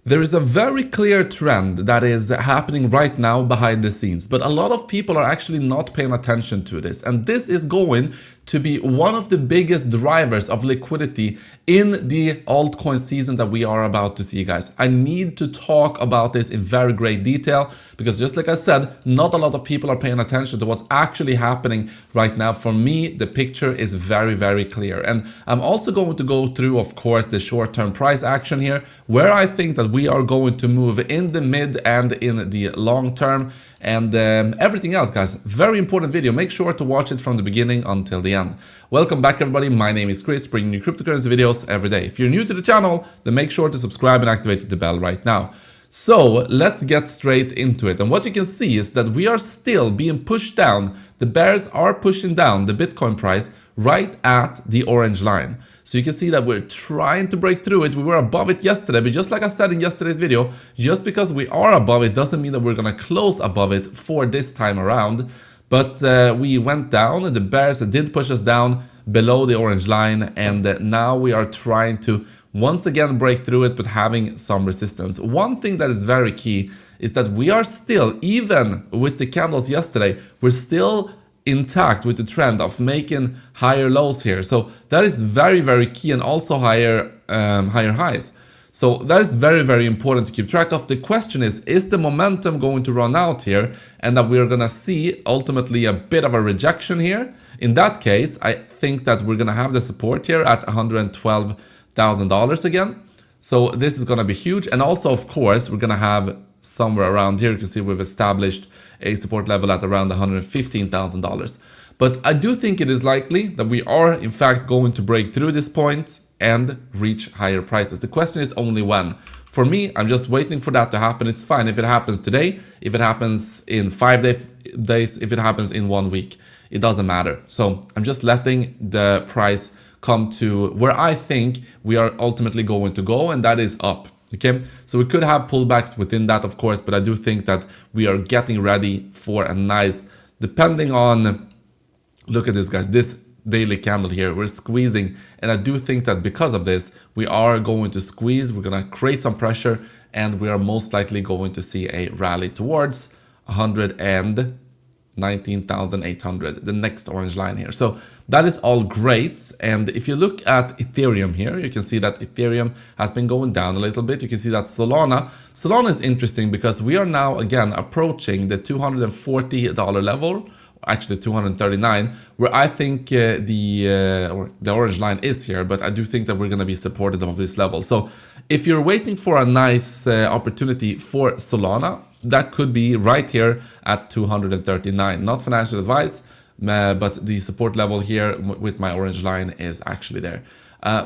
There is a very clear trend that is happening right now behind the scenes, but a lot of people are actually not paying attention to this. And this is going to be one of the biggest drivers of liquidity in the altcoin season that we are about to see, guys. I need to talk about this in very great detail because just like I said, not a lot of people are paying attention to what's actually happening right now. For me, the picture is very, very clear. And I'm also going to go through, of course, the short-term price action here, where I think that we are going to move in the mid and in the long term, and everything else, guys. Very important video. Make sure to watch it from the beginning until the end. Welcome back, everybody. My name is Chris, bringing you cryptocurrency videos every day. If you're new to the channel, then make sure to subscribe and activate the bell right now. So let's get straight into it. And what you can see is that we are still being pushed down. The bears are pushing down the Bitcoin price right at the orange line. So you can see that we're trying to break through it. We were above it yesterday, but just like I said in yesterday's video, just because we are above it doesn't mean that we're gonna close above it for this time around. But we went down, and the bears did push us down below the orange line, and now we are trying to once again break through it, but having some resistance. One thing that is very key is that we are still, even with the candles yesterday, we're still intact with the trend of making higher lows here. So that is very, very key, and also higher highs. So that is very, very important to keep track of. The question is the momentum going to run out here, and that we're gonna see ultimately a bit of a rejection here? In that case, I think that we're gonna have the support here at $112,000 again. So this is gonna be huge. And also, of course, we're gonna have somewhere around here, you can see we've established a support level at around $115,000. But I do think it is likely that we are in fact going to break through this point and reach higher prices. The question is only when. For me, I'm just waiting for that to happen. It's fine if it happens today, if it happens in 5 days, if it happens in 1 week, it doesn't matter. So I'm just letting the price come to where I think we are ultimately going to go, and that is up. Okay, so we could have pullbacks within that, of course, but I do think that we are getting ready for a nice, depending on, look at this, guys, this daily candle here, we're squeezing, and I do think that because of this, we are going to squeeze, we're going to create some pressure, and we are most likely going to see a rally towards 119,800, the next orange line here. So that is all great. And if you look at Ethereum here, you can see that Ethereum has been going down a little bit. You can see that Solana is interesting because we are now again approaching the $240 level, actually 239, where I think the orange line is here, but I do think that we're going to be supported of this level. So if you're waiting for a nice opportunity for Solana, that could be right here at 239. Not financial advice, but the support level here with my orange line is actually there.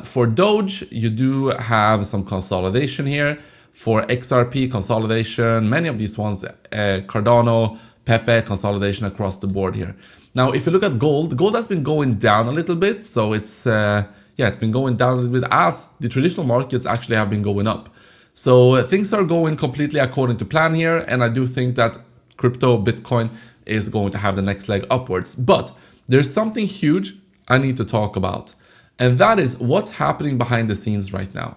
For Doge, you do have some consolidation here. For XRP, consolidation, many of these ones, Cardano, Pepe, consolidation across the board here. Now, if you look at gold, gold has been going down a little bit. So it's, it's been going down a little bit as the traditional markets actually have been going up. So things are going completely according to plan here. And I do think that crypto, Bitcoin, is going to have the next leg upwards. But there's something huge I need to talk about, and that is what's happening behind the scenes right now.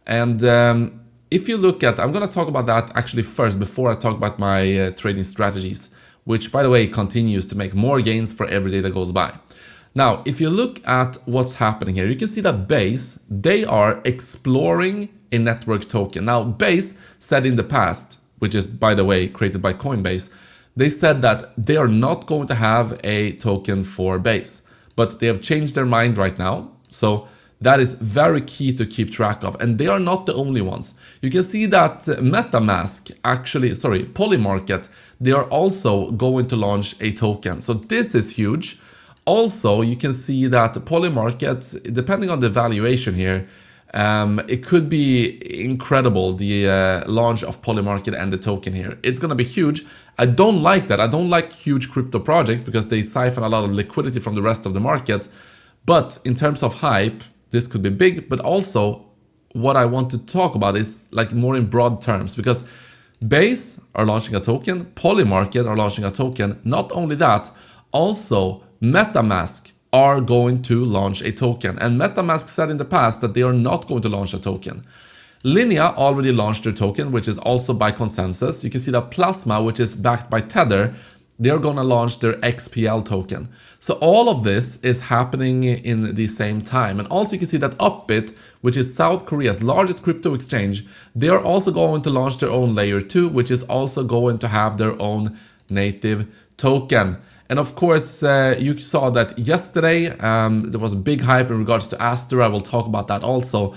And if you look at, I'm going to talk about that actually first before I talk about my trading strategies, which by the way continues to make more gains for every day that goes by. Now, if you look at what's happening here, you can see that Base, they are exploring a network token. Now, Base said in the past, which is by the way created by Coinbase, they said that they are not going to have a token for Base, but they have changed their mind right now. So that is very key to keep track of. And they are not the only ones. You can see that Polymarket, they are also going to launch a token. So this is huge. Also, you can see that Polymarket, depending on the valuation here, it could be incredible, the launch of Polymarket and the token here. It's going to be huge. I don't like that. I don't like huge crypto projects because they siphon a lot of liquidity from the rest of the market. But in terms of hype, this could be big. But also what I want to talk about is like more in broad terms, because Base are launching a token, Polymarket are launching a token. Not only that, also MetaMask are going to launch a token. And MetaMask said in the past that they are not going to launch a token. Linea already launched their token, which is also by consensus. You can see that Plasma, which is backed by Tether, they're going to launch their XPL token. So all of this is happening in the same time. And also you can see that TAPBIT, which is South Korea's largest crypto exchange, they are also going to launch their own layer 2, which is also going to have their own native token. And of course, you saw that yesterday, there was a big hype in regards to Aster. I will talk about that also.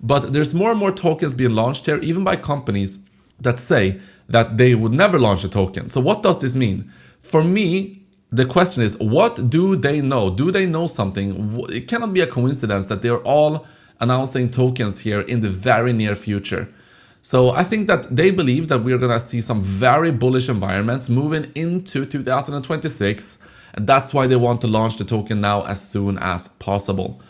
But there's more and more tokens being launched here, even by companies that say that they would never launch a token. So what does this mean? For me, the question is, what do they know? Do they know something? It cannot be a coincidence that they're all announcing tokens here in the very near future. So I think that they believe that we're going to see some very bullish environments moving into 2026. And that's why they want to launch the token now as soon as possible.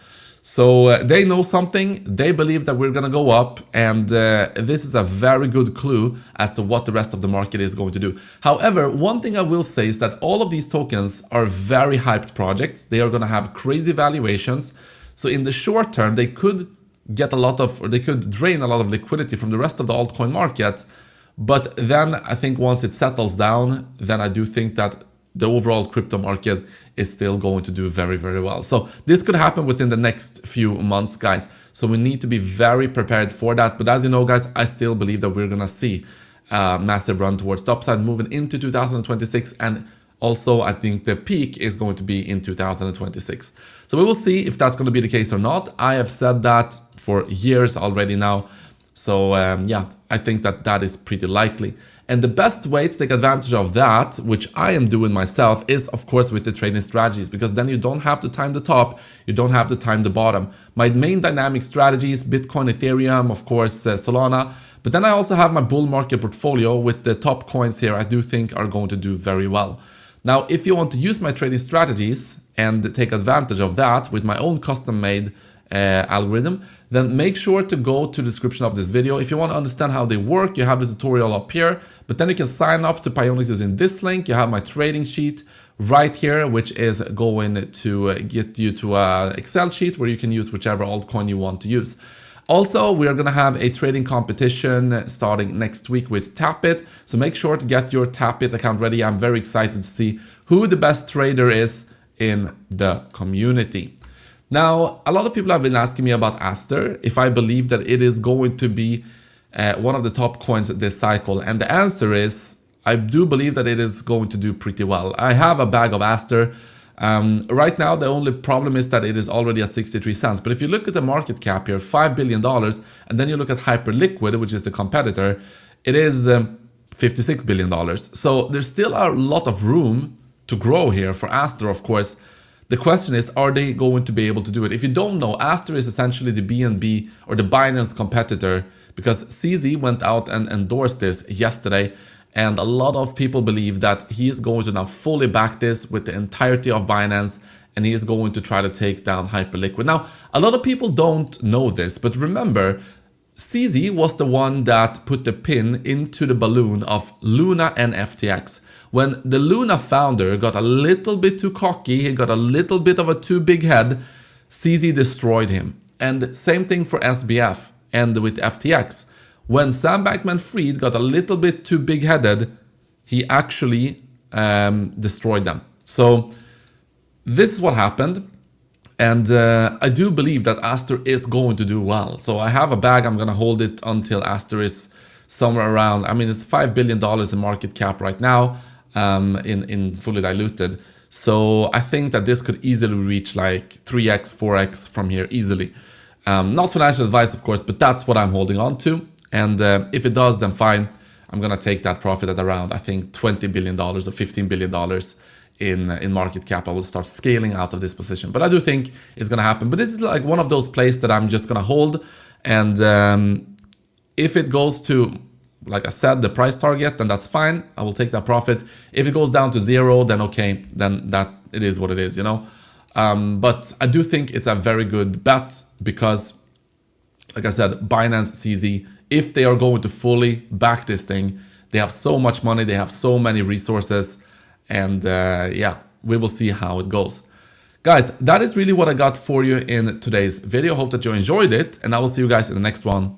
So they know something, they believe that we're going to go up, and this is a very good clue as to what the rest of the market is going to do. However, one thing I will say is that all of these tokens are very hyped projects. They are going to have crazy valuations. So in the short term, they could get a lot of, or they could drain a lot of liquidity from the rest of the altcoin market. But then I think once it settles down, then I do think that the overall crypto market is still going to do very, very well. So this could happen within the next few months, guys. So we need to be very prepared for that. But as you know, guys, I still believe that we're going to see a massive run towards the upside moving into 2026. And also, I think the peak is going to be in 2026. So we will see if that's going to be the case or not. I have said that for years already now. So yeah, I think that that is pretty likely. And the best way to take advantage of that, which I am doing myself, is of course with the trading strategies, because then you don't have to time the top, you don't have to time the bottom. My main dynamic strategies, Bitcoin, Ethereum, of course, Solana. But then I also have my bull market portfolio with the top coins here I do think are going to do very well. Now, if you want to use my trading strategies and take advantage of that with my own custom-made algorithm, then make sure to go to the description of this video. If you want to understand how they work, you have the tutorial up here, but then you can sign up to Pionex using this link. You have my trading sheet right here, which is going to get you to an Excel sheet where you can use whichever altcoin you want to use. Also, we are going to have a trading competition starting next week with TAPBIT. So make sure to get your TAPBIT account ready. I'm very excited to see who the best trader is in the community. Now, a lot of people have been asking me about Aster, if I believe that it is going to be one of the top coins this cycle. And the answer is, I do believe that it is going to do pretty well. I have a bag of Aster. Right now, the only problem is that it is already at 63 cents. But if you look at the market cap here, $5 billion, and then you look at Hyperliquid, which is the competitor, it is $56 billion. So there's still a lot of room to grow here for Aster, of course. The question is, are they going to be able to do it? If you don't know, Aster is essentially the BNB or the Binance competitor, because CZ went out and endorsed this yesterday. And a lot of people believe that he is going to now fully back this with the entirety of Binance, and he is going to try to take down Hyperliquid. Now, a lot of people don't know this, but remember, CZ was the one that put the pin into the balloon of Luna and FTX. When the Luna founder got a little bit too cocky, he got a little bit of a too big head, CZ destroyed him. And same thing for SBF and with FTX. When Sam Bankman-Fried got a little bit too big-headed, he actually destroyed them. So this is what happened. And I do believe that Aster is going to do well. So I have a bag, I'm going to hold it until Aster is somewhere around, I mean, it's $5 billion in market cap right now. In fully diluted. So I think that this could easily reach like 3x, 4x from here easily. Not financial advice, of course, but that's what I'm holding on to. And if it does, then fine. I'm going to take that profit at around, I think, $20 billion or $15 billion in market cap. I will start scaling out of this position. But I do think it's going to happen. But this is like one of those plays that I'm just going to hold. And if it goes to, like I said, the price target, then that's fine. I will take that profit. If it goes down to zero, then okay, then that it is what it is, you know. But I do think it's a very good bet because, like I said, Binance, CZ, if they are going to fully back this thing, they have so much money, they have so many resources, and yeah, we will see how it goes. Guys, that is really what I got for you in today's video. Hope that you enjoyed it, and I will see you guys in the next one.